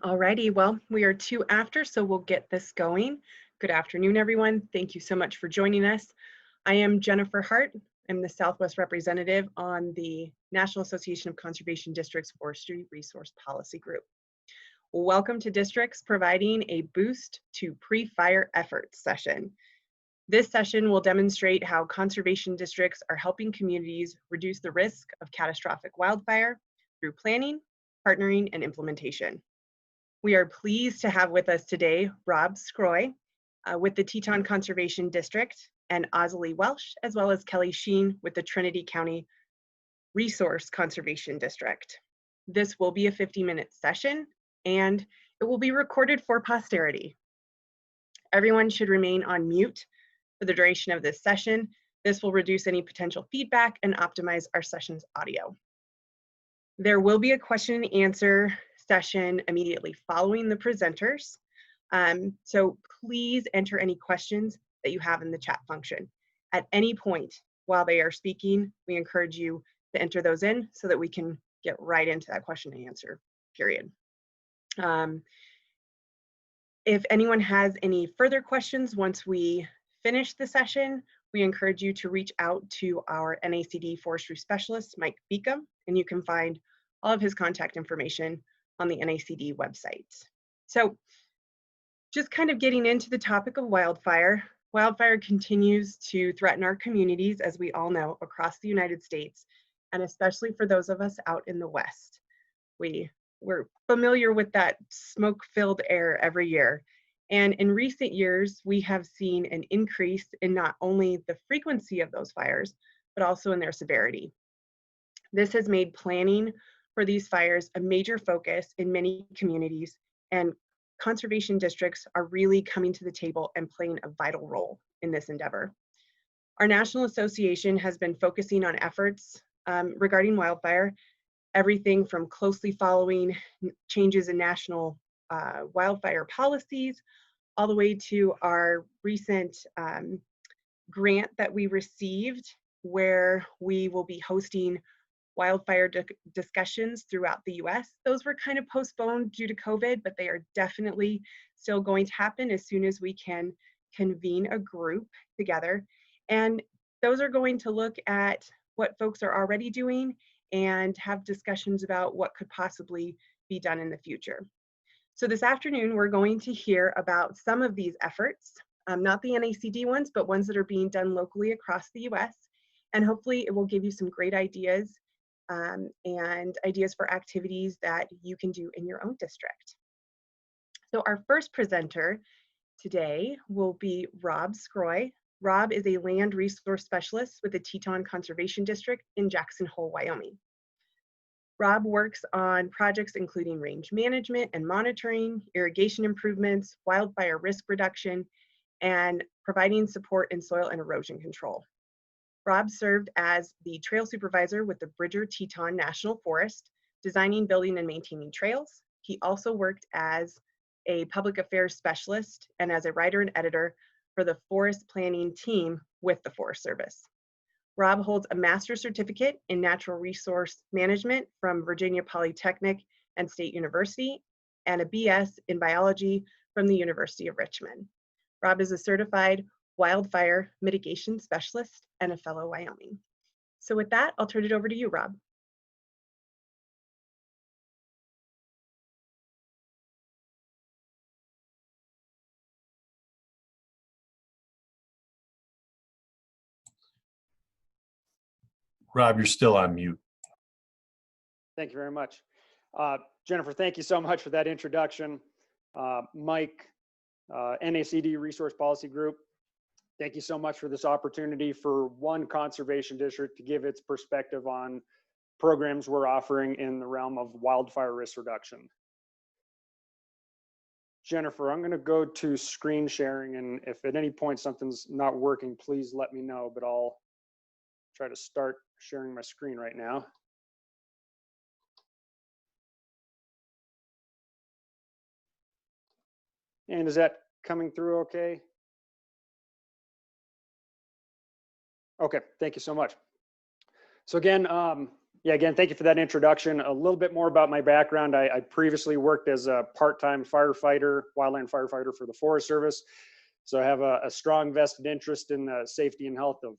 Alrighty, well, we are 2 after, so we'll get this going. Good afternoon, everyone. Thank you so much for joining us. I am Jennifer Hart. I'm the Southwest representative on the National Association of Conservation Districts Forestry Resource Policy Group. Welcome to Districts Providing a Boost to Pre-Fire Efforts session. This session will demonstrate how conservation districts are helping communities reduce the risk of catastrophic wildfire through planning, partnering, and implementation. We are pleased to have with us today Robb Sgroi with the Teton Conservation District and Azalie Welsh, as well as Kelly Sheen with the Trinity County Resource Conservation District. This will be a 50-minute session and it will be recorded for posterity. Everyone should remain on mute for the duration of this session. This will reduce any potential feedback and optimize our session's audio. There will be a question and answer session immediately following the presenters. So please enter any questions that you have in the chat function. At any point while they are speaking, we encourage you to enter those in so that we can get right into that question and answer period. If anyone has any further questions once we finish the session, we encourage you to reach out to our NACD forestry specialist, Mike Beacom, and you can find all of his contact information on the NACD website. So just kind of getting into the topic of wildfire. Wildfire continues to threaten our communities, as we all know, across the United States, and especially for those of us out in the West. We're familiar with that smoke-filled air every year. And in recent years, we have seen an increase in not only the frequency of those fires, but also in their severity. This has made planning for these fires a major focus in many communities, and conservation districts are really coming to the table and playing a vital role in this endeavor. Our National Association has been focusing on efforts regarding wildfire, everything from closely following changes in national wildfire policies, all the way to our recent grant that we received, where we will be hosting wildfire discussions throughout the US. Those were kind of postponed due to COVID, but they are definitely still going to happen as soon as we can convene a group together. And those are going to look at what folks are already doing and have discussions about what could possibly be done in the future. So this afternoon, we're going to hear about some of these efforts, not the NACD ones, but ones that are being done locally across the US. And hopefully it will give you some great ideas and ideas for activities that you can do in your own district. So our first presenter today will be Robb Sgroi. Robb is a land resource specialist with the Teton Conservation District in Jackson Hole, Wyoming. Robb works on projects including range management and monitoring, irrigation improvements, wildfire risk reduction, and providing support in soil and erosion control. Robb served as the trail supervisor with the Bridger Teton National Forest, designing, building, and maintaining trails. He also worked as a public affairs specialist and as a writer and editor for the forest planning team with the Forest Service. Robb holds a master's certificate in natural resource management from Virginia Polytechnic and State University, and a BS in biology from the University of Richmond. Robb is a certified wildfire mitigation specialist and a fellow Wyoming. So with that, I'll turn it over to you, Robb. Robb, you're still on mute. Thank you very much. Jennifer, thank you so much for that introduction. Mike, NACD Resource Policy Group, thank you so much for this opportunity for one conservation district to give its perspective on programs we're offering in the realm of wildfire risk reduction. Jennifer, I'm going to go to screen sharing, and if at any point something's not working, please let me know, but I'll try to start sharing my screen right now. And is that coming through okay? Okay, thank you so much. So again, Yeah, again, thank you for that introduction. A little bit more about my background. I previously worked as a part-time firefighter, wildland firefighter for the Forest Service. So I have a strong vested interest in the safety and health of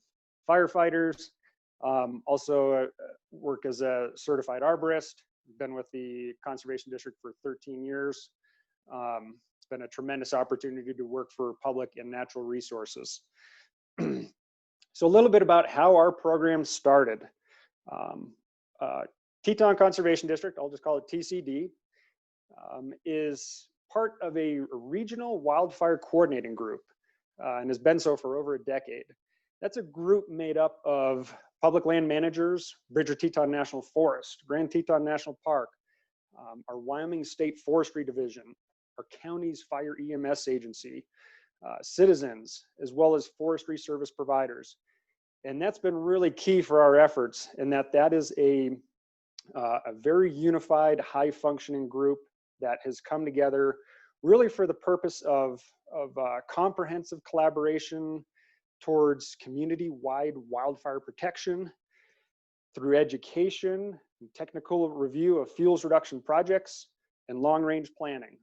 firefighters. Also work as a certified arborist. Been with the Conservation District for 13 years. It's been a tremendous opportunity to work for public and natural resources. So a little bit about how our program started. Teton Conservation District, I'll just call it TCD, is part of a regional wildfire coordinating group and has been so for over a decade. That's a group made up of public land managers, Bridger Teton National Forest, Grand Teton National Park, our Wyoming State Forestry Division, our county's fire EMS agency, citizens, as well as forestry service providers. And that's been really key for our efforts in that is a very unified, high-functioning group that has come together really for the purpose of comprehensive collaboration towards community-wide wildfire protection through education, and technical review of fuels reduction projects, and long-range planning.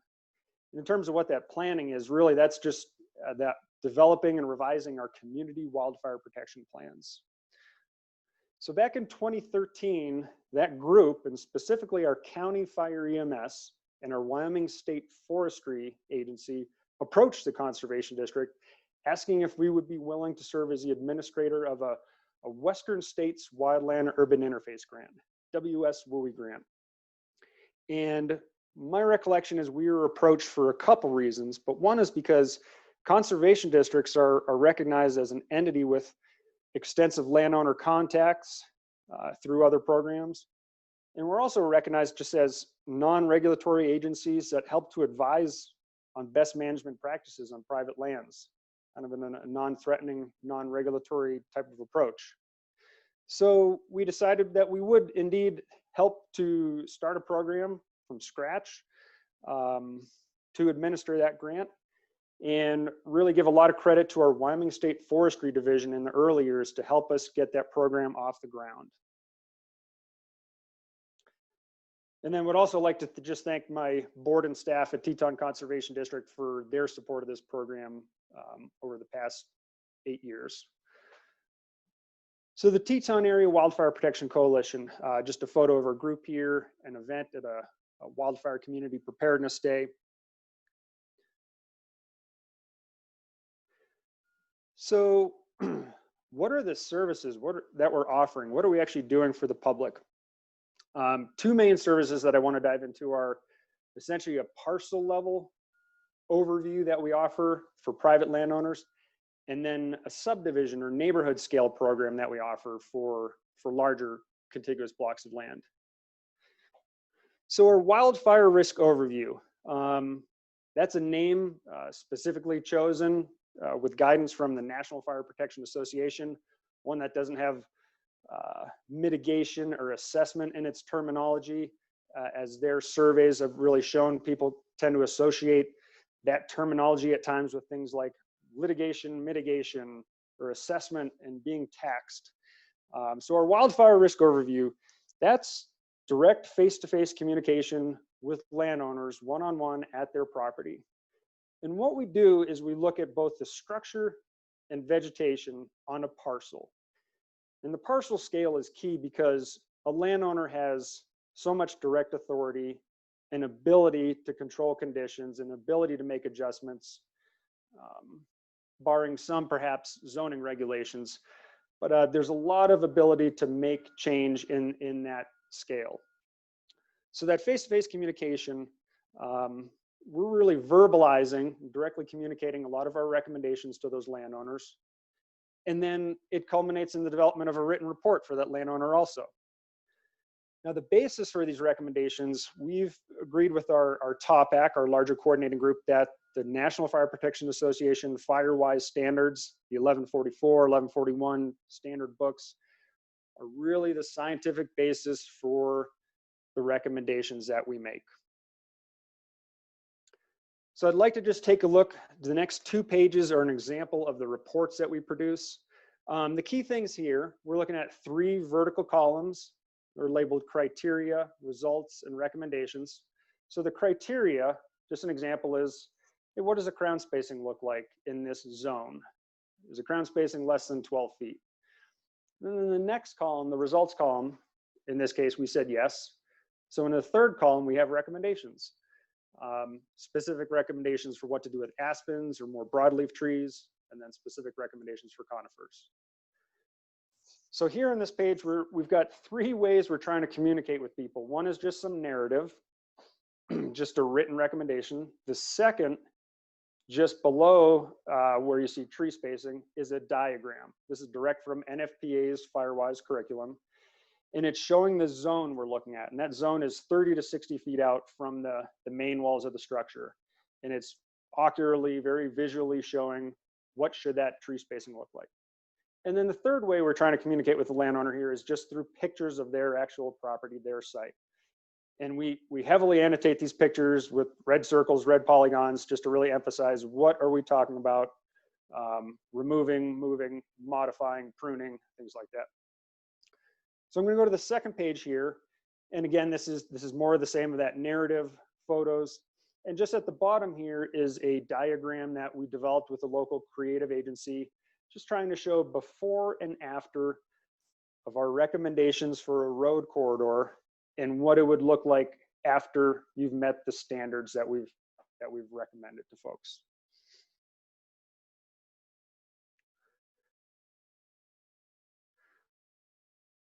In terms of what that planning is, really that's just that developing and revising our community wildfire protection plans. So back in 2013, that group, and specifically our county fire EMS and our Wyoming State Forestry Agency, approached the Conservation District asking if we would be willing to serve as the administrator of a Western States Wildland Urban Interface Grant, WSWUI grant. And my recollection is we were approached for a couple reasons, but one is because conservation districts are recognized as an entity with extensive landowner contacts through other programs. And we're also recognized just as non-regulatory agencies that help to advise on best management practices on private lands, kind of in a non-threatening, non-regulatory type of approach. So we decided that we would indeed help to start a program from scratch to administer that grant, and really give a lot of credit to our Wyoming State Forestry Division in the early years to help us get that program off the ground. And then would also like to just thank my board and staff at Teton Conservation District for their support of this program over the past 8 years. So the Teton Area Wildfire Protection Coalition, just a photo of our group here, an event at a Wildfire Community Preparedness Day. So what are the services that we're offering? What are we actually doing for the public? Two main services that I want to dive into are essentially a parcel level overview that we offer for private landowners, and then a subdivision or neighborhood scale program that we offer for larger contiguous blocks of land. So our wildfire risk overview, that's a name specifically chosen with guidance from the National Fire Protection Association, one that doesn't have mitigation or assessment in its terminology, as their surveys have really shown people tend to associate that terminology at times with things like litigation, mitigation, or assessment and being taxed. So our wildfire risk overview, that's direct face-to-face communication with landowners one-on-one at their property. And what we do is we look at both the structure and vegetation on a parcel. And the parcel scale is key because a landowner has so much direct authority and ability to control conditions and ability to make adjustments, barring some perhaps zoning regulations. But there's a lot of ability to make change in that scale. So that face-to-face communication, we're really verbalizing, directly communicating a lot of our recommendations to those landowners. And then it culminates in the development of a written report for that landowner also. Now, the basis for these recommendations, we've agreed with our TOPAC, our larger coordinating group, that the National Fire Protection Association FireWise standards, the 1144, 1141 standard books, are really the scientific basis for the recommendations that we make. So I'd like to just take a look. The next 2 pages are an example of the reports that we produce. The key things here, we're looking at 3 vertical columns, are labeled criteria, results, and recommendations. So the criteria, just an example is, hey, what does a crown spacing look like in this zone? Is a crown spacing less than 12 feet? And then the next column, the results column, in this case, we said yes. So in the third column, we have recommendations. Specific recommendations for what to do with aspens or more broadleaf trees, and then specific recommendations for conifers. So here on this page, we've got 3 ways we're trying to communicate with people. One is just some narrative, just a written recommendation. The second, just below where you see tree spacing, is a diagram. This is direct from NFPA's Firewise curriculum. And it's showing the zone we're looking at. And that zone is 30 to 60 feet out from the main walls of the structure. And it's ocularly, very visually showing what should that tree spacing look like. And then the third way we're trying to communicate with the landowner here is just through pictures of their actual property, their site. And we heavily annotate these pictures with red circles, red polygons, just to really emphasize what are we talking about, removing, moving, modifying, pruning, things like that. So I'm going to go to the second page here. And again, this is more of the same of that narrative, photos. And just at the bottom here is a diagram that we developed with a local creative agency, just trying to show before and after of our recommendations for a road corridor and what it would look like after you've met the standards that we've recommended to folks.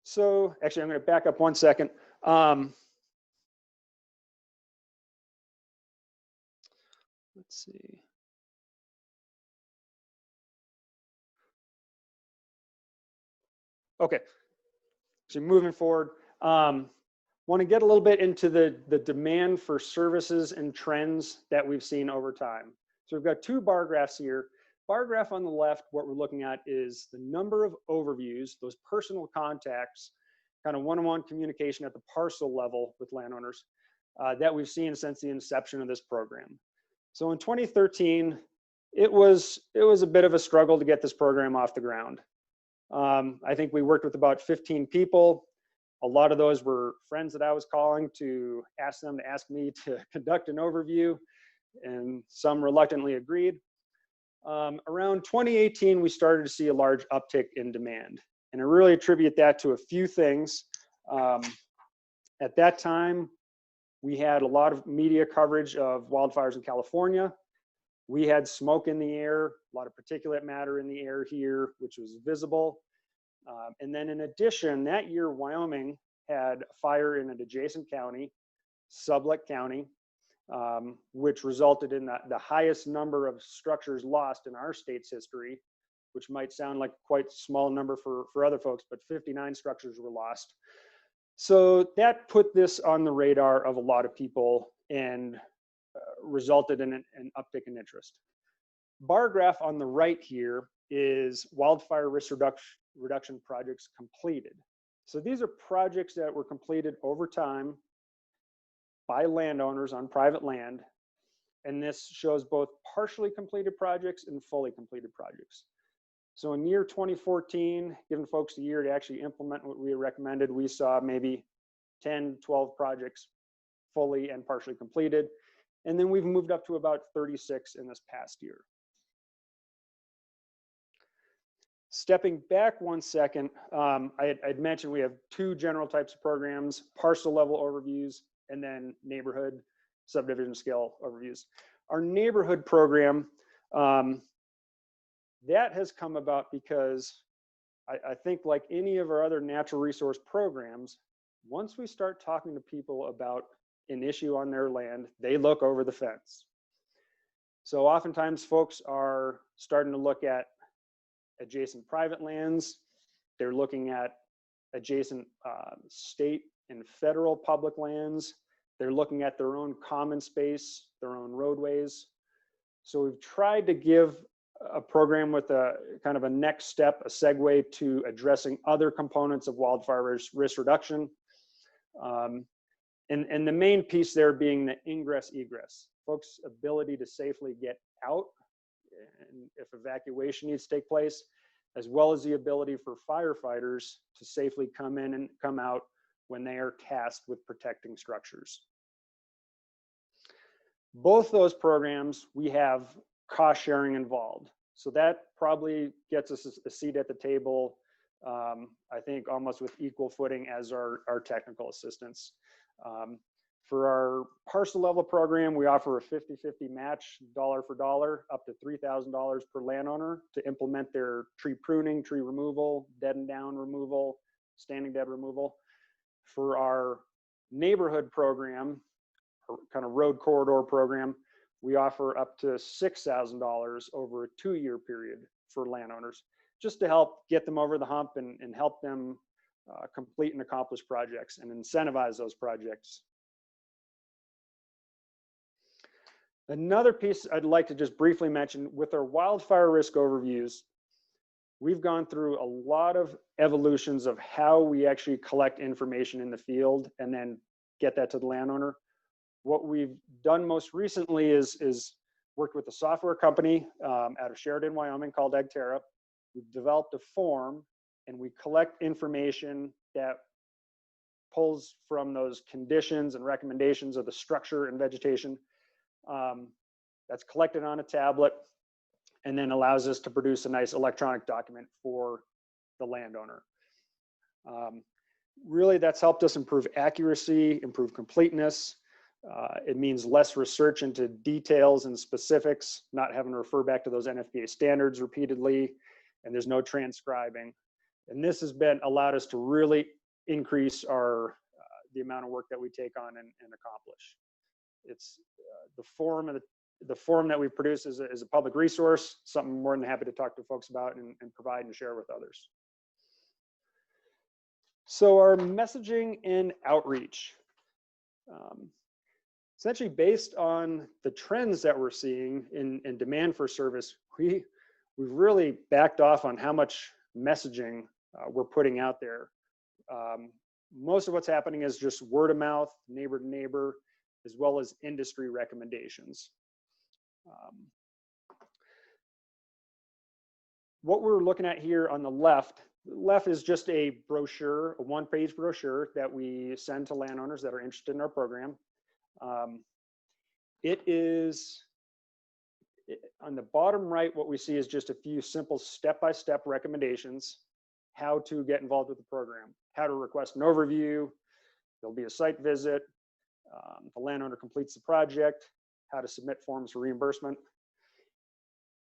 So actually, I'm going to back up 1 second. Let's see. Okay, so moving forward, want to get a little bit into the demand for services and trends that we've seen over time. So we've got 2 bar graphs here. Bar graph on the left, what we're looking at is the number of overviews, those personal contacts, kind of one-on-one communication at the parcel level with landowners that we've seen since the inception of this program. So in 2013, it was a bit of a struggle to get this program off the ground. I think we worked with about 15 people. A lot of those were friends that I was calling to ask them to ask me to conduct an overview, and some reluctantly agreed. Around 2018, we started to see a large uptick in demand. And I really attribute that to a few things. At that time, we had a lot of media coverage of wildfires in California. We had smoke in the air, a lot of particulate matter in the air here, which was visible. And then in addition, that year, Wyoming had a fire in an adjacent county, Sublette County, which resulted in the highest number of structures lost in our state's history, which might sound like quite a small number for other folks, but 59 structures were lost. So that put this on the radar of a lot of people and resulted in an uptick in interest. Bar graph on the right here is wildfire risk reduction projects completed. So these are projects that were completed over time by landowners on private land. And this shows both partially completed projects and fully completed projects. So in year 2014, giving folks a year to actually implement what we recommended, we saw maybe 10, 12 projects fully and partially completed. And then we've moved up to about 36 in this past year. Stepping back 1 second, I'd mentioned we have 2 general types of programs, parcel level overviews, and then neighborhood subdivision scale overviews. Our neighborhood program, that has come about because I think like any of our other natural resource programs, once we start talking to people about an issue on their land, they look over the fence. So oftentimes folks are starting to look at adjacent private lands. They're looking at adjacent state and federal public lands. They're looking at their own common space, their own roadways. So we've tried to give a program with a kind of a next step, a segue to addressing other components of wildfire risk reduction. And the main piece there being the ingress egress, folks' ability to safely get out and if evacuation needs to take place, as well as the ability for firefighters to safely come in and come out when they are tasked with protecting structures. Both those programs, we have cost sharing involved. So that probably gets us a seat at the table, I think almost with equal footing as our technical assistance. For our parcel level program, we offer a 50-50 match, dollar for dollar, up to $3,000 per landowner to implement their tree pruning, tree removal, dead and down removal, standing dead removal. For our neighborhood program, or kind of road corridor program, we offer up to $6,000 over a 2-year period for landowners, just to help get them over the hump and help them complete and accomplish projects and incentivize those projects. Another piece I'd like to just briefly mention, with our wildfire risk overviews, we've gone through a lot of evolutions of how we actually collect information in the field and then get that to the landowner. What we've done most recently is worked with a software company out of Sheridan, Wyoming called Agterra. We've developed a form and we collect information that pulls from those conditions and recommendations of the structure and vegetation. That's collected on a tablet and then allows us to produce a nice electronic document for the landowner. Really, that's helped us improve accuracy, improve completeness. It means less research into details and specifics, not having to refer back to those NFPA standards repeatedly, and there's no transcribing. And this has allowed us to really increase the amount of work that we take on and accomplish. It's the form that we produce is a public resource, something I'm more than happy to talk to folks about and provide and share with others. So our messaging and outreach, essentially based on the trends that we're seeing in demand for service, we've really backed off on how much messaging we're putting out there. Most of what's happening is just word of mouth, neighbor to neighbor, as well as industry recommendations. What we're looking at here on the left is just a brochure, a one-page brochure that we send to landowners that are interested in our program. It is, on the bottom right, what we see is just a few simple step-by-step recommendations, how to get involved with the program, how to request an overview, there'll be a site visit, the landowner completes the project, how to submit forms for reimbursement.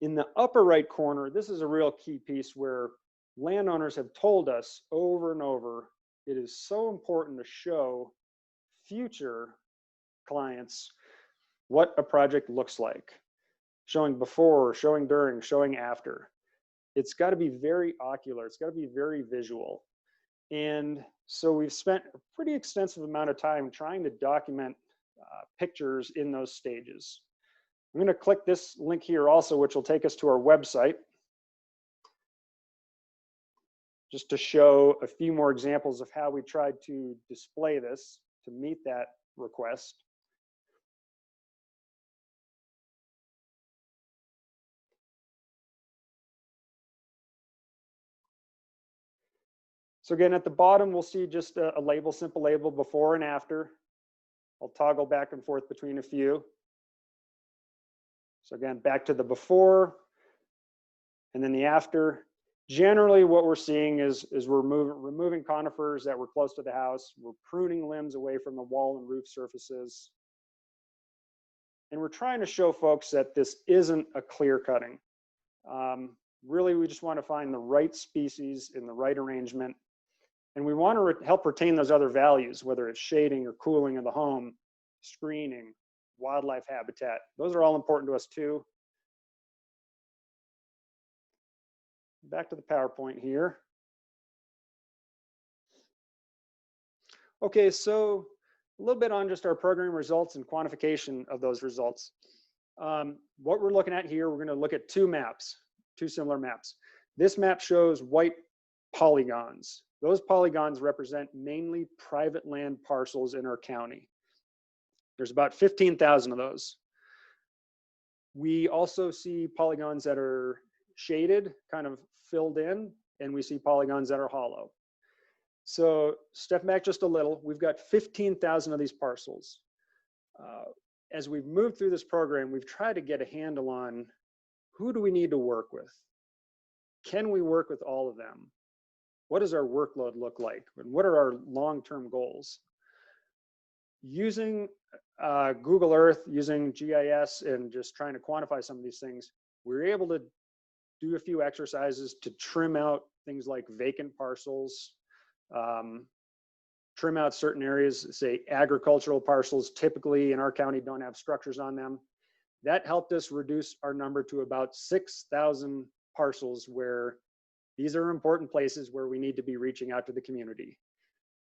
In the upper right corner, this is a real key piece where landowners have told us over and over, it is so important to show future clients what a project looks like, showing before, showing during, showing after. It's got to be very ocular, it's got to be very visual. And so we've spent a pretty extensive amount of time trying to document pictures in those stages. I'm going to click this link here also, which will take us to our website, just to show a few more examples of how we tried to display this to meet that request. So again, at the bottom, we'll see just a label, simple label, before and after. I'll toggle back and forth between a few. So again, back to the before and then the after. Generally, what we're seeing is we're removing conifers that were close to the house. We're pruning limbs away from the wall and roof surfaces. And we're trying to show folks that this isn't a clear cutting. Really, we just want to find the right species in the right arrangement. And we want to help retain those other values, whether it's shading or cooling of the home, screening, wildlife habitat. Those are all important to us too. Back to the PowerPoint here. Okay, so a little bit on just our program results and quantification of those results. What we're looking at here, we're going to look at two similar maps. This map shows white polygons. Those polygons represent mainly private land parcels in our county. There's about 15,000 of those. We also see polygons that are shaded, kind of filled in, and we see polygons that are hollow. So step back just a little. We've got 15,000 of these parcels. As we've moved through this program, we've tried to get a handle on who do we need to work with? Can we work with all of them? What does our workload look like? And what are our long-term goals? Using Google Earth, using GIS, and just trying to quantify some of these things, we were able to do a few exercises to trim out things like vacant parcels, trim out certain areas, say agricultural parcels typically in our county don't have structures on them. That helped us reduce our number to about 6,000 parcels where these are important places where we need to be reaching out to the community.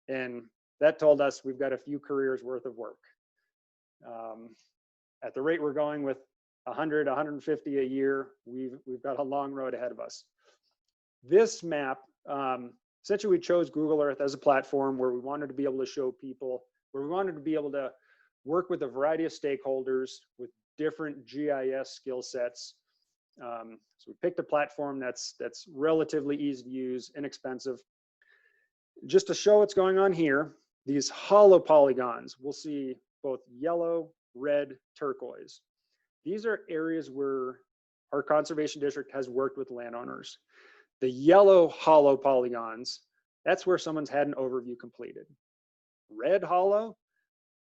And that told us we've got a few careers worth of work. At the rate we're going with 100, 150 a year, we've got a long road ahead of us. This map, essentially we chose Google Earth as a platform where we wanted to be able to show people, where we wanted to be able to work with a variety of stakeholders with different GIS skill sets. So we picked a platform that's relatively easy to use, inexpensive. Just to show what's going on here, these hollow polygons, we'll see both yellow, red, turquoise. These are areas where our conservation district has worked with landowners. The yellow hollow polygons, that's where someone's had an overview completed. Red hollow,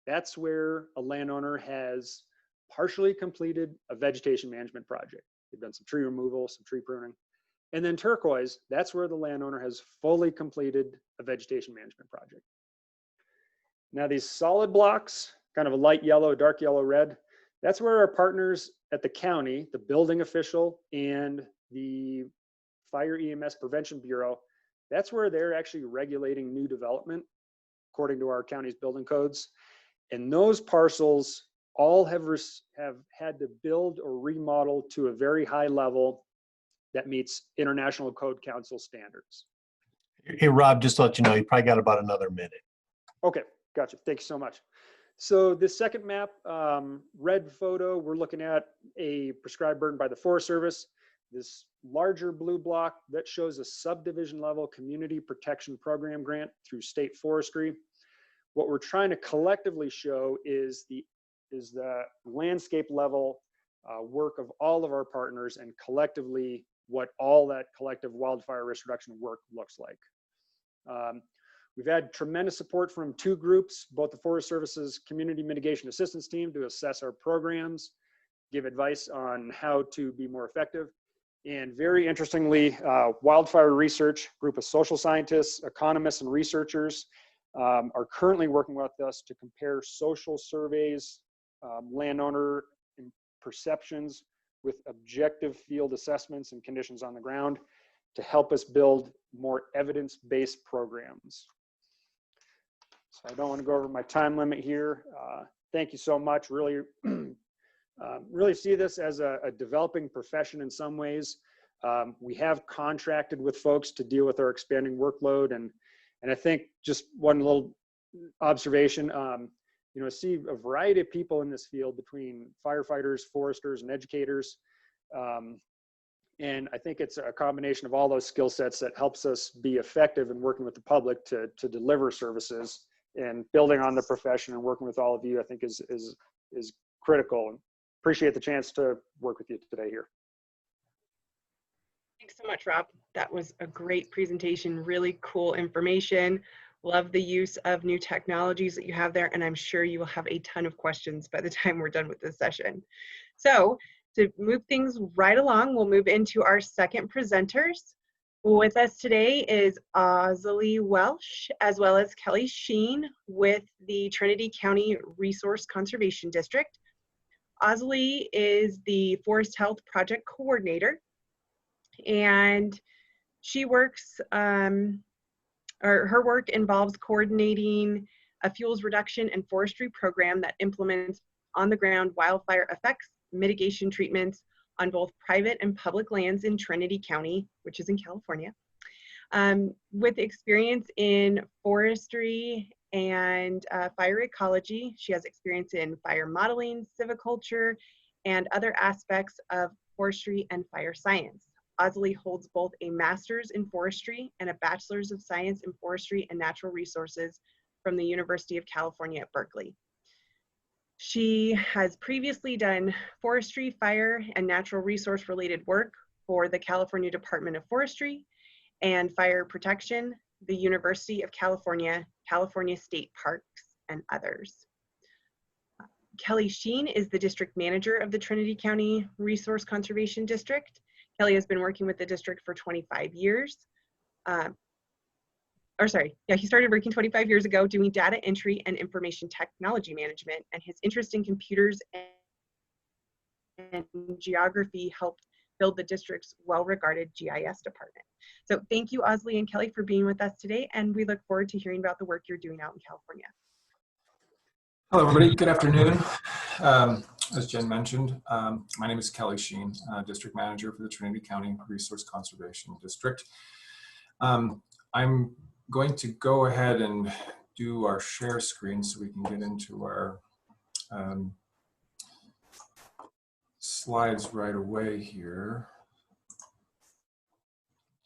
that's where a landowner has partially completed a vegetation management project. They've done some tree removal, some tree pruning. And then turquoise, that's where the landowner has fully completed a vegetation management project. Now these solid blocks, kind of a light yellow, dark yellow, red, that's where our partners at the county, the building official and the Fire EMS Prevention Bureau, that's where they're actually regulating new development according to our county's building codes. And those parcels all have had to build or remodel to a very high level that meets International Code Council standards. Hey, Rob, just to let you know, you probably got about another minute. Okay, gotcha. Thank you so much. So this second map, red photo, we're looking at a prescribed burden by the Forest Service. This larger blue block, that shows a subdivision level community protection program grant through state forestry. What we're trying to collectively show is the landscape level work of all of our partners and collectively what all that collective wildfire risk reduction work looks like. We've had tremendous support from two groups, both the Forest Service's Community Mitigation Assistance Team to assess our programs, give advice on how to be more effective. And very interestingly, Wildfire Research, group of social scientists, economists, and researchers are currently working with us to compare social surveys, landowner perceptions with objective field assessments and conditions on the ground to help us build more evidence-based programs. So I don't want to go over my time limit here. Thank you so much. Really, really see this as a developing profession in some ways. We have contracted with folks to deal with our expanding workload, and I think just one little observation. You know, see a variety of people in this field between firefighters, foresters, and educators. And I think it's a combination of all those skill sets that helps us be effective in working with the public to deliver services, and building on the profession and working with all of you, I think is critical. And appreciate the chance to work with you today here. Thanks so much, Rob. That was a great presentation, really cool information. Love the use of new technologies that you have there, and I'm sure you will have a ton of questions by the time we're done with this session. So to move things right along, we'll move into our second presenters. With us today is Azalie Welsh, as well as Kelly Sheen with the Trinity County Resource Conservation District. Azalie is the Forest Health Project Coordinator, and she works, her work involves coordinating a fuels reduction and forestry program that implements on-the-ground wildfire effects mitigation treatments on both private and public lands in Trinity County, which is in California. With experience in forestry and fire ecology, she has experience in fire modeling, civiculture, and other aspects of forestry and fire science. Azalie holds both a master's in forestry and a bachelor's of science in forestry and natural resources from the University of California at Berkeley. She has previously done forestry, fire, and natural resource related work for the California Department of Forestry and Fire Protection, the University of California, California State Parks, and others. Kelly Sheen is the district manager of the Trinity County Resource Conservation District. Kelly has been working with the district for 25 years. He started working 25 years ago doing data entry and information technology management, and his interest in computers and geography helped build the district's well-regarded GIS department. So thank you, Azalie and Kelly, for being with us today, and we look forward to hearing about the work you're doing out in California. Hello, everybody. Good afternoon. As Jen mentioned, my name is Kelly Sheen, District Manager for the Trinity County Resource Conservation District. I'm going to go ahead and do our share screen so we can get into our slides right away here.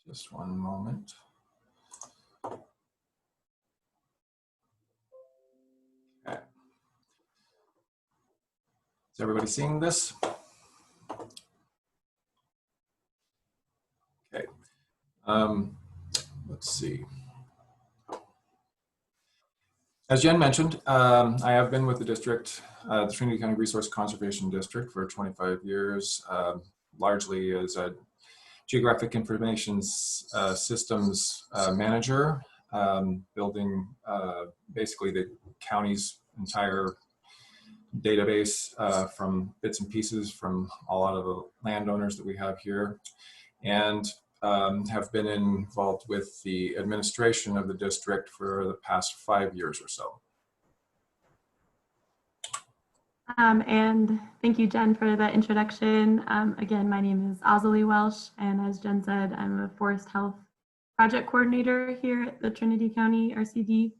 Just one moment. Okay. Is everybody seeing this? Okay. Let's see. As Jen mentioned, I have been with the district, the Trinity County Resource Conservation District, for 25 years, largely as a geographic information systems manager, building basically the county's entire database from bits and pieces from a lot of the landowners that we have here, and have been involved with the administration of the district for the past 5 years or so. And thank you, Jen, for that introduction. Again, my name is Azalie Welsh, and as Jen said, I'm a Forest Health Project Coordinator here at the Trinity County RCD.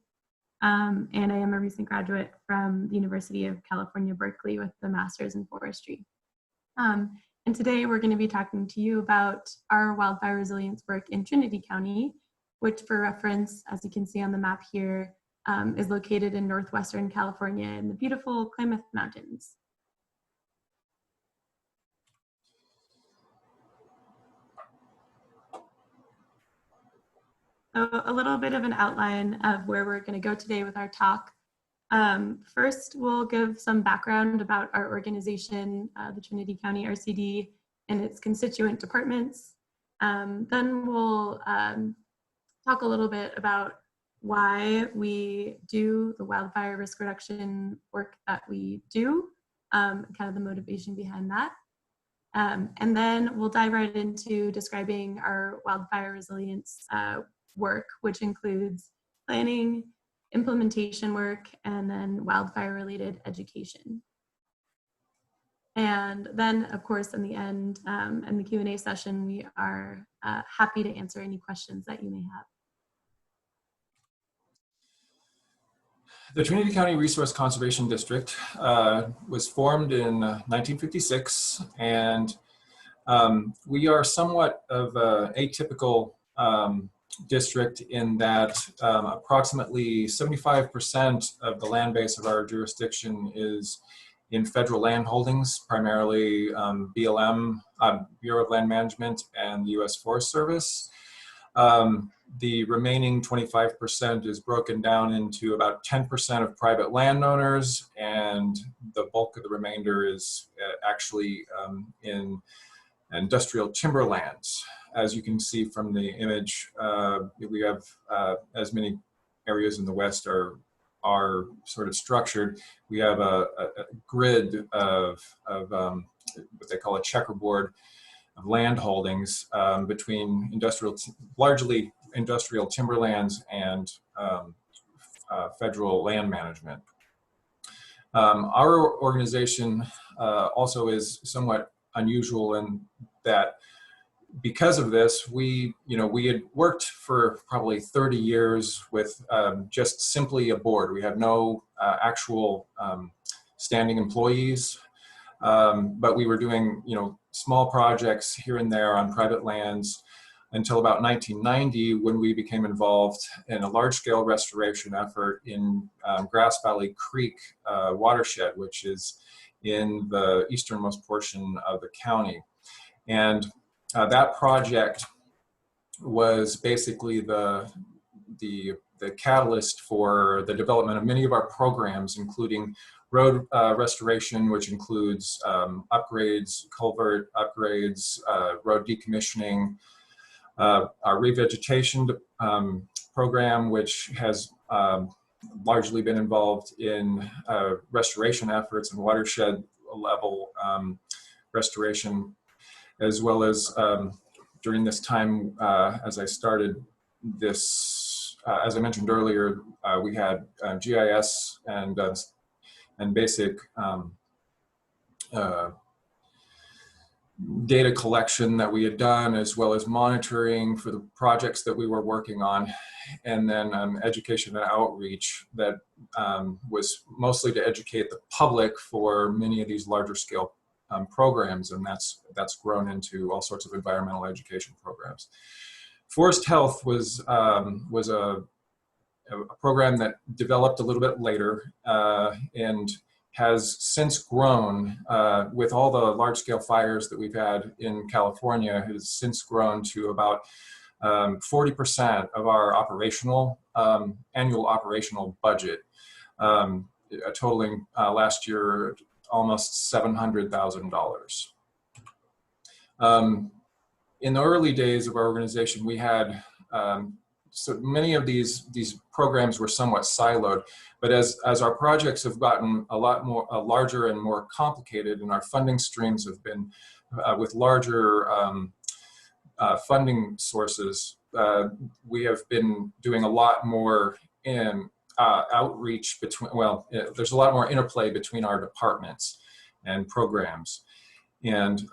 And I am a recent graduate from the University of California, Berkeley, with the Master's in Forestry. And today we're going to be talking to you about our wildfire resilience work in Trinity County, which, for reference, as you can see on the map here, is located in northwestern California in the beautiful Klamath Mountains. So a little bit of an outline of where we're going to go today with our talk. First, we'll give some background about our organization, the Trinity County RCD, and its constituent departments. Then we'll talk a little bit about why we do the wildfire risk reduction work that we do, kind of the motivation behind that. And then we'll dive right into describing our wildfire resilience work, which includes planning, implementation work, and then wildfire related education. And then, of course, in the end, in the Q&A session, we are happy to answer any questions that you may have. The Trinity County Resource Conservation District was formed in 1956, and we are somewhat of an atypical district in that approximately 75% of the land base of our jurisdiction is in federal land holdings, primarily BLM, Bureau of Land Management, and the U.S. Forest Service. The remaining 25% is broken down into about 10% of private landowners, and the bulk of the remainder is actually in industrial timberlands. As you can see from the image, we have as many areas in the West are sort of structured. We have a grid of what they call a checkerboard of land holdings between largely industrial timberlands and federal land management. Our organization also is somewhat unusual in that because of this, we had worked for probably 30 years with just simply a board. We have no actual standing employees. But we were doing, small projects here and there on private lands until about 1990, when we became involved in a large-scale restoration effort in Grass Valley Creek watershed, which is in the easternmost portion of the county. And that project was basically the catalyst for the development of many of our programs, including road restoration, which includes upgrades, culvert upgrades, road decommissioning, our revegetation program, which has largely been involved in restoration efforts and watershed level restoration, as well as during this time, as I started this, as I mentioned earlier, we had GIS and basic data collection that we had done, as well as monitoring for the projects that we were working on, and then education and outreach that was mostly to educate the public for many of these larger scale programs, and that's grown into all sorts of environmental education programs. Forest Health was a program that developed a little bit later and has since grown with all the large-scale fires that we've had in California, has since grown to about 40% of our operational annual operational budget, totaling last year almost $700,000. In the early days of our organization, we had so many of these programs were somewhat siloed, but as our projects have gotten a lot more larger and more complicated, and our funding streams have been with larger funding sources, we have been doing a lot more in outreach between, there's a lot more interplay between our departments and programs. And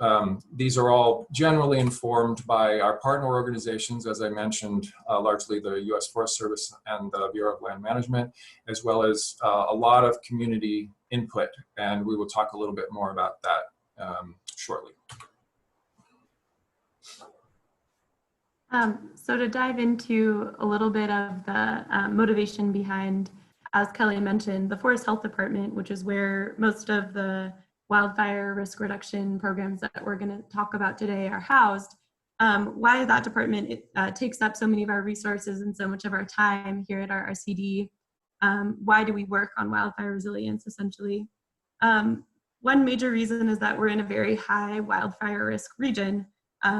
these are all generally informed by our partner organizations, as I mentioned, largely the U.S. Forest Service and the Bureau of Land Management, as well as a lot of community input. And we will talk a little bit more about that shortly. So to dive into a little bit of the motivation behind, as Kelly mentioned, the Forest Health Department, which is where most of the wildfire risk reduction programs that we're going to talk about today are housed. Why that department takes up so many of our resources and so much of our time here at our RCD. Why do we work on wildfire resilience, essentially? One major reason is that we're in a very high wildfire risk region.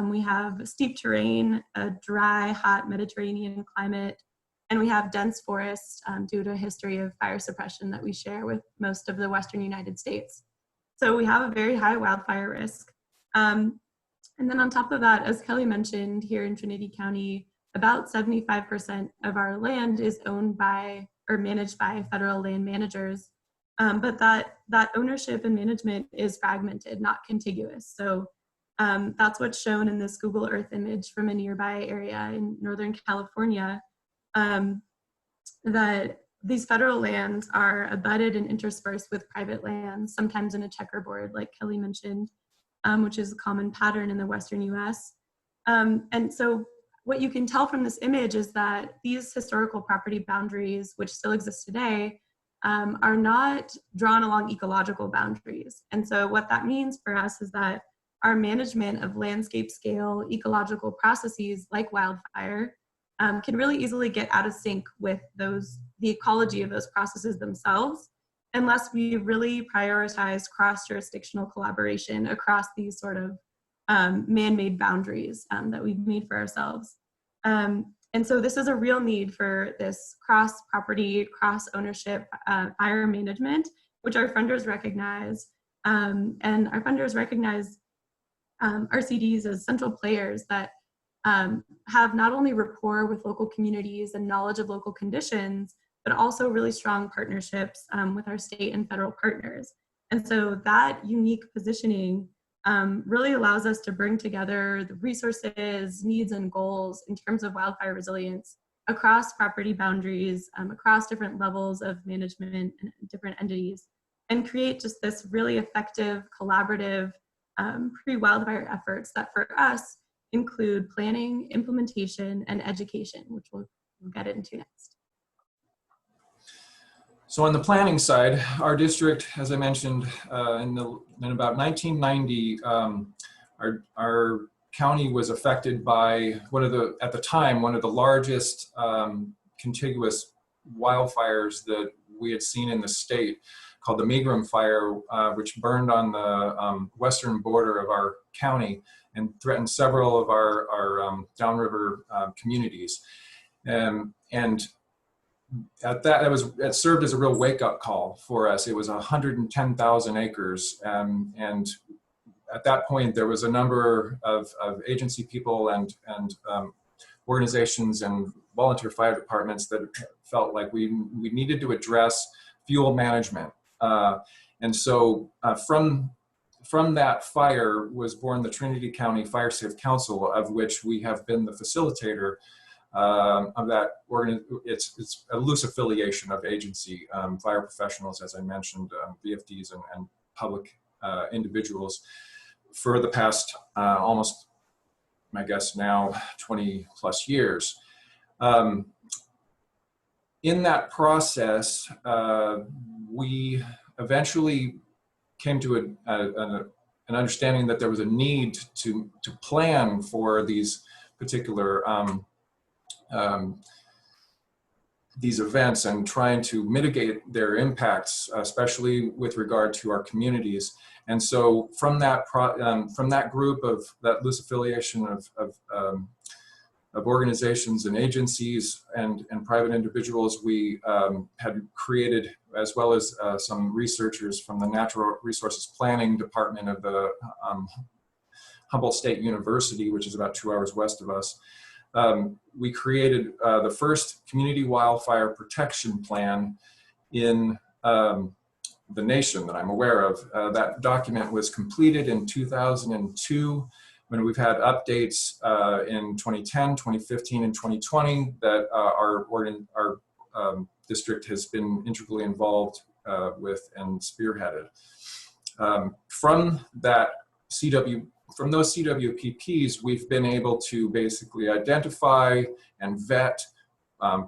We have steep terrain, a dry, hot Mediterranean climate, and we have dense forests due to a history of fire suppression that we share with most of the Western United States. So we have a very high wildfire risk. And then on top of that, as Kelly mentioned, here in Trinity County, about 75% of our land is owned by or managed by federal land managers. But that ownership and management is fragmented, not contiguous. So that's what's shown in this Google Earth image from a nearby area in Northern California, that these federal lands are abutted and interspersed with private lands, sometimes in a checkerboard, like Kelly mentioned, which is a common pattern in the Western US. And so what you can tell from this image is that these historical property boundaries, which still exist today, are not drawn along ecological boundaries. And so what that means for us is that our management of landscape scale ecological processes like wildfire can really easily get out of sync with the ecology of those processes themselves, unless we really prioritize cross-jurisdictional collaboration across these sort of man-made boundaries that we've made for ourselves. And so this is a real need for this cross-property, cross-ownership fire management, which our funders recognize. And our funders recognize RCDs as central players that have not only rapport with local communities and knowledge of local conditions, but also really strong partnerships with our state and federal partners. And so that unique positioning really allows us to bring together the resources, needs, and goals in terms of wildfire resilience across property boundaries, across different levels of management and different entities. and create just this really effective, collaborative pre-wildfire efforts that for us include planning, implementation, and education, which we'll get into next. So on the planning side, our district, as I mentioned, in about 1990, our county was affected by at the time, one of the largest contiguous wildfires that we had seen in the state, called the Megram Fire, which burned on the western border of our county and threatened several of our downriver communities. And at that, it served as a real wake-up call for us. It was 110,000 acres, and at that point, there was a number of agency people and organizations and volunteer fire departments that felt like we needed to address fuel management. And so from that fire was born the Trinity County Fire Safe Council, of which we have been the facilitator of that. It's a loose affiliation of agency fire professionals, as I mentioned, VFDs and public individuals for the past almost, I guess now, 20 plus years. In that process, we eventually came to an understanding that there was a need to plan for these particular these events and trying to mitigate their impacts, especially with regard to our communities. And so from that group of that loose affiliation of organizations and agencies and private individuals, we had created, as well as some researchers from the Natural Resources Planning Department of the Humboldt State University, which is about 2 hours west of us. We created the first community wildfire protection plan in the nation that I'm aware of. That document was completed in 2002, when we've had updates in 2010, 2015, and 2020 that our district has been integrally involved with and spearheaded. From those CWPPs, we've been able to basically identify and vet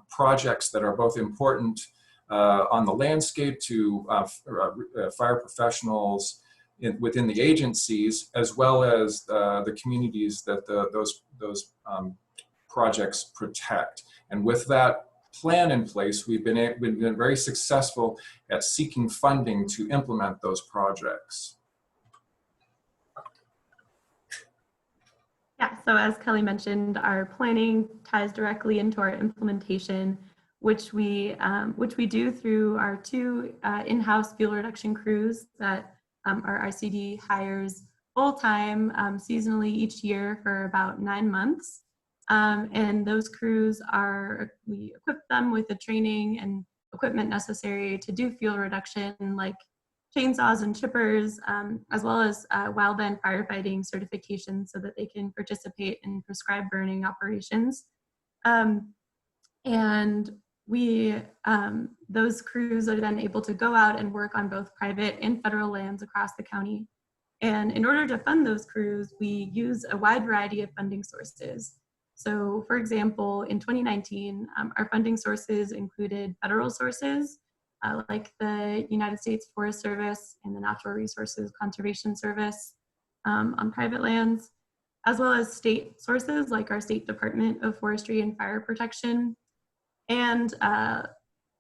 projects that are both important on the landscape to fire professionals within the agencies, as well as the communities that those projects protect. And with that plan in place, we've been very successful at seeking funding to implement those projects. Yeah, so as Kelly mentioned, our planning ties directly into our implementation, which we do through our 2 in-house fuel reduction crews that our RCD hires full-time seasonally each year for about 9 months. And those crews we equip them with the training and equipment necessary to do fuel reduction, like chainsaws and chippers, as well as wildland firefighting certification, so that they can participate in prescribed burning operations. And those crews are then able to go out and work on both private and federal lands across the county. And in order to fund those crews, we use a wide variety of funding sources. So for example, in 2019, our funding sources included federal sources, like the United States Forest Service and the Natural Resources Conservation Service on private lands, as well as state sources like our State Department of Forestry and Fire Protection, and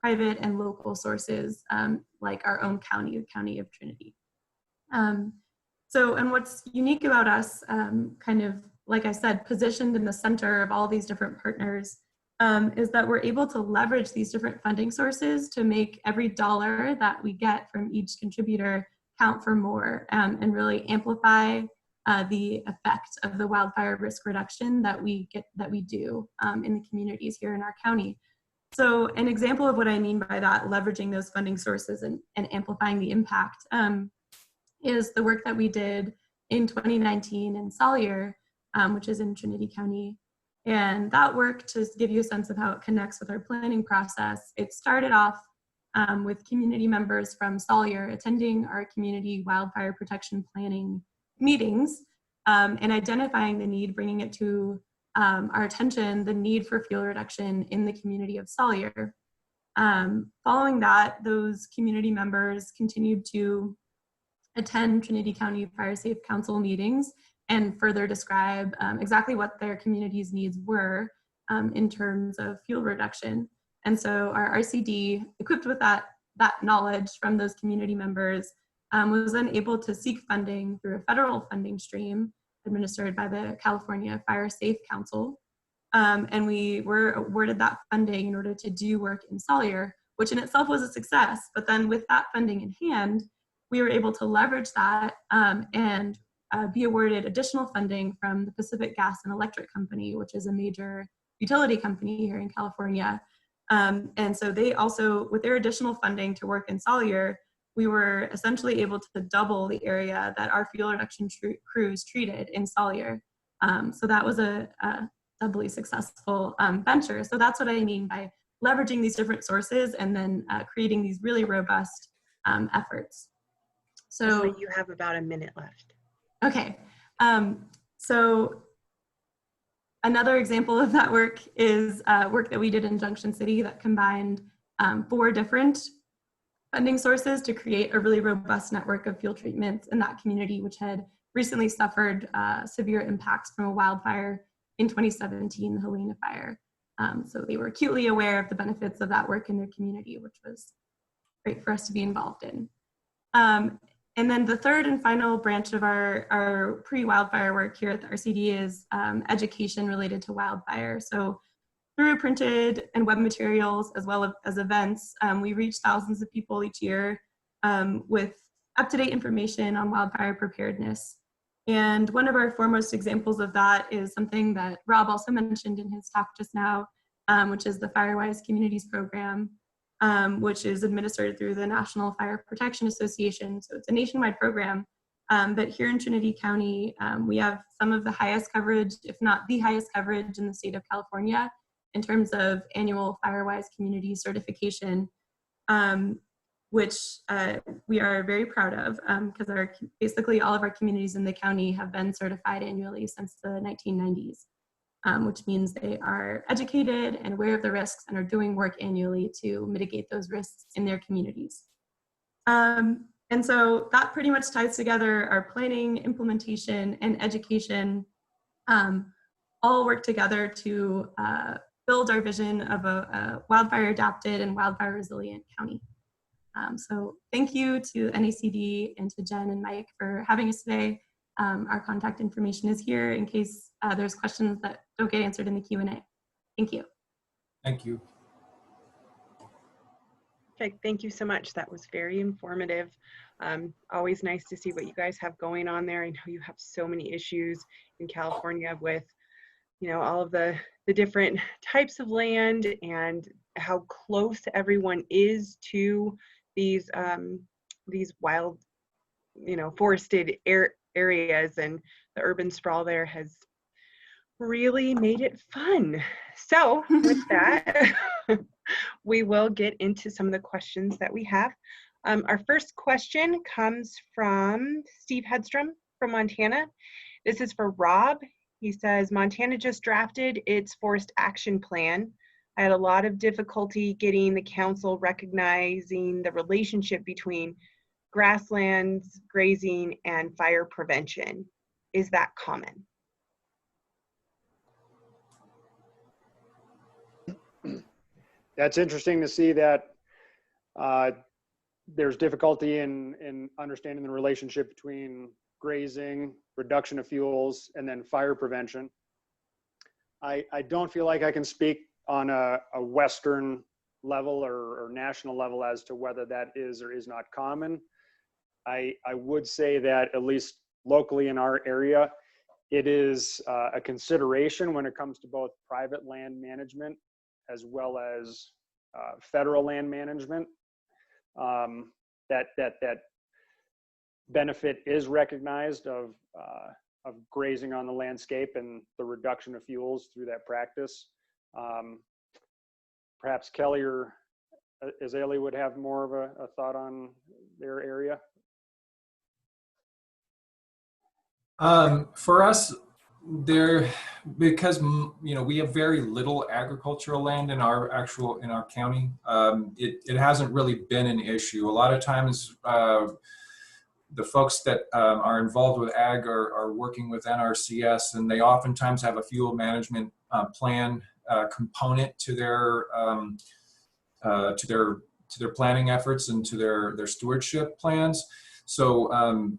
private and local sources like our own county, the County of Trinity. And what's unique about us, kind of, like I said, positioned in the center of all these different partners, is that we're able to leverage these different funding sources to make every dollar that we get from each contributor count for more, and really amplify the effect of the wildfire risk reduction that we do in the communities here in our county. So an example of what I mean by that, leveraging those funding sources and amplifying the impact, is the work that we did in 2019 in Salyer, which is in Trinity County. And that work, to give you a sense of how it connects with our planning process, it started off with community members from Salyer attending our community wildfire protection planning meetings and identifying the need, bringing it to our attention, the need for fuel reduction in the community of Salyer. Following that, those community members continued to attend Trinity County Fire Safe Council meetings and further describe exactly what their community's needs were in terms of fuel reduction. And so our RCD, equipped with that knowledge from those community members, was then able to seek funding through a federal funding stream administered by the California Fire Safe Council. And we were awarded that funding in order to do work in Salyer, which in itself was a success. But then with that funding in hand, we were able to leverage that and be awarded additional funding from the Pacific Gas and Electric Company, which is a major utility company here in California. And so they also, with their additional funding to work in Salyer, we were essentially able to double the area that our fuel reduction crews treated in Salyer. So that was a doubly successful venture. So that's what I mean by leveraging these different sources and then creating these really robust efforts. So you have about a minute left. Okay. So another example of that work is work that we did in Junction City that combined 4 different funding sources to create a really robust network of fuel treatments in that community, which had recently suffered severe impacts from a wildfire in 2017, the Helena fire. So they were acutely aware of the benefits of that work in their community, which was great for us to be involved in. And then the third and final branch of our pre-wildfire work here at the RCD is education related to wildfire. So through printed and web materials, as well as events, we reach thousands of people each year with up-to-date information on wildfire preparedness. And one of our foremost examples of that is something that Robb also mentioned in his talk just now, which is the FireWise Communities Program, which is administered through the National Fire Protection Association. So it's a nationwide program, but here in Trinity County, we have some of the highest coverage, if not the highest coverage in the state of California in terms of annual FireWise Community certification, which we are very proud of because basically all of our communities in the county have been certified annually since the 1990s. Which means they are educated and aware of the risks and are doing work annually to mitigate those risks in their communities. And so that pretty much ties together our planning, implementation, and education all work together to build our vision of a wildfire adapted and wildfire resilient county. So thank you to NACD and to Jen and Mike for having us today. Our contact information is here in case there's questions that don't get answered in the Q&A. Thank you. Thank you. Perfect. Thank you so much. That was very informative. Always nice to see what you guys have going on there. I know you have so many issues in California with, all of the different types of land and how close everyone is to these wild, forested areas, and the urban sprawl there has really made it fun. So with that, we will get into some of the questions that we have. Our first question comes from Steve Hedstrom from Montana. This is for Robb. He says, Montana just drafted its forest action plan. I had a lot of difficulty getting the council recognizing the relationship between grasslands, grazing, and fire prevention. Is that common? That's interesting to see that there's difficulty in understanding the relationship between grazing, reduction of fuels, and then fire prevention. I don't feel like I can speak on a Western level or national level as to whether that is or is not common. I would say that at least locally in our area, it is a consideration when it comes to both private land management as well as federal land management. That benefit is recognized of grazing on the landscape and the reduction of fuels through that practice. Perhaps Kelly or Azalie would have more of a thought on their area. For us, because we have very little agricultural land in our county, it hasn't really been an issue. A lot of times, the folks that are involved with ag are working with NRCS, and they oftentimes have a fuel management plan component to their planning efforts and to their stewardship plans. So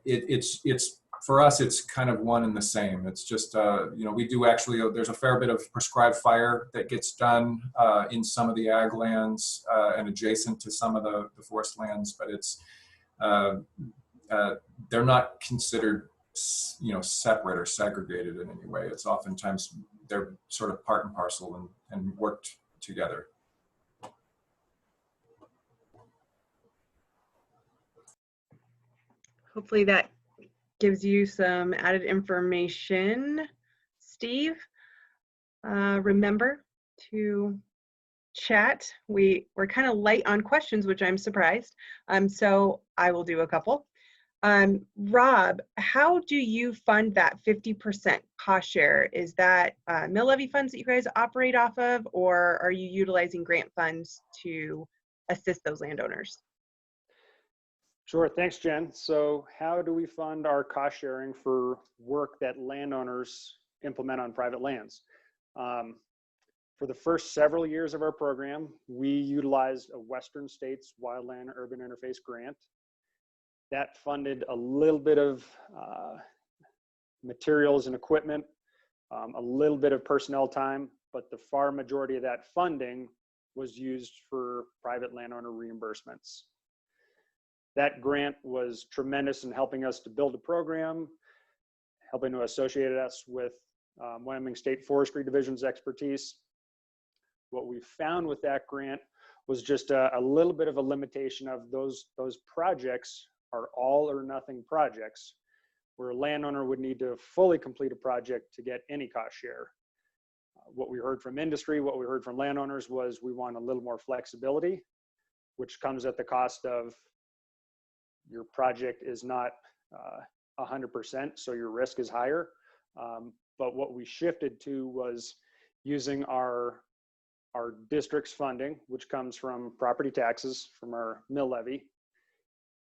it's for us, it's kind of one and the same. It's just, we do actually, there's a fair bit of prescribed fire that gets done in some of the ag lands and adjacent to some of the forest lands, but it's, they're not considered, separate or segregated in any way. It's oftentimes, they're sort of part and parcel and worked together. Hopefully that gives you some added information, Steve. Remember to chat. We're kind of light on questions, which I'm surprised. So I will do a couple. Rob, how do you fund that 50% cost share? Is that mill levy funds that you guys operate off of, or are you utilizing grant funds to assist those landowners? Sure, thanks, Jen. So how do we fund our cost sharing for work that landowners implement on private lands? For the first several years of our program, we utilized a Western States Wildland Urban Interface grant. That funded a little bit of materials and equipment, a little bit of personnel time, but the far majority of that funding was used for private landowner reimbursements. That grant was tremendous in helping us to build a program, helping to associate us with Wyoming State Forestry Division's expertise. What we found with that grant was just a little bit of a limitation of those projects are all or nothing projects, where a landowner would need to fully complete a project to get any cost share. What we heard from industry, what we heard from landowners was we want a little more flexibility, which comes at the cost of your project is not 100%, so your risk is higher. But what we shifted to was using our district's funding, which comes from property taxes from our mill levy,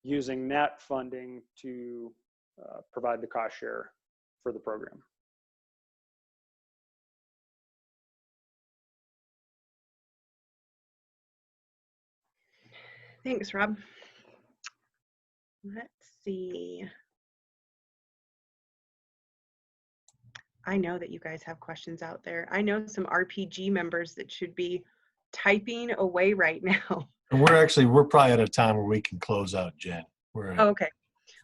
using that funding to provide the cost share for the program. Thanks, Rob. Let's see. I know that you guys have questions out there. I know some RPG members that should be typing away right now. And we're probably at a time where we can close out, Jen. Okay.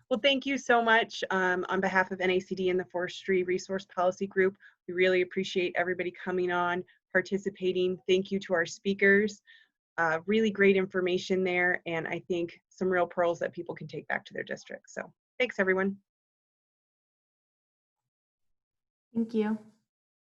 Well, thank you so much. On behalf of NACD and the Forestry Resource Policy Group, we really appreciate everybody coming on, participating. Thank you to our speakers. Really great information there, and I think some real pearls that people can take back to their district. So thanks, everyone. Thank you.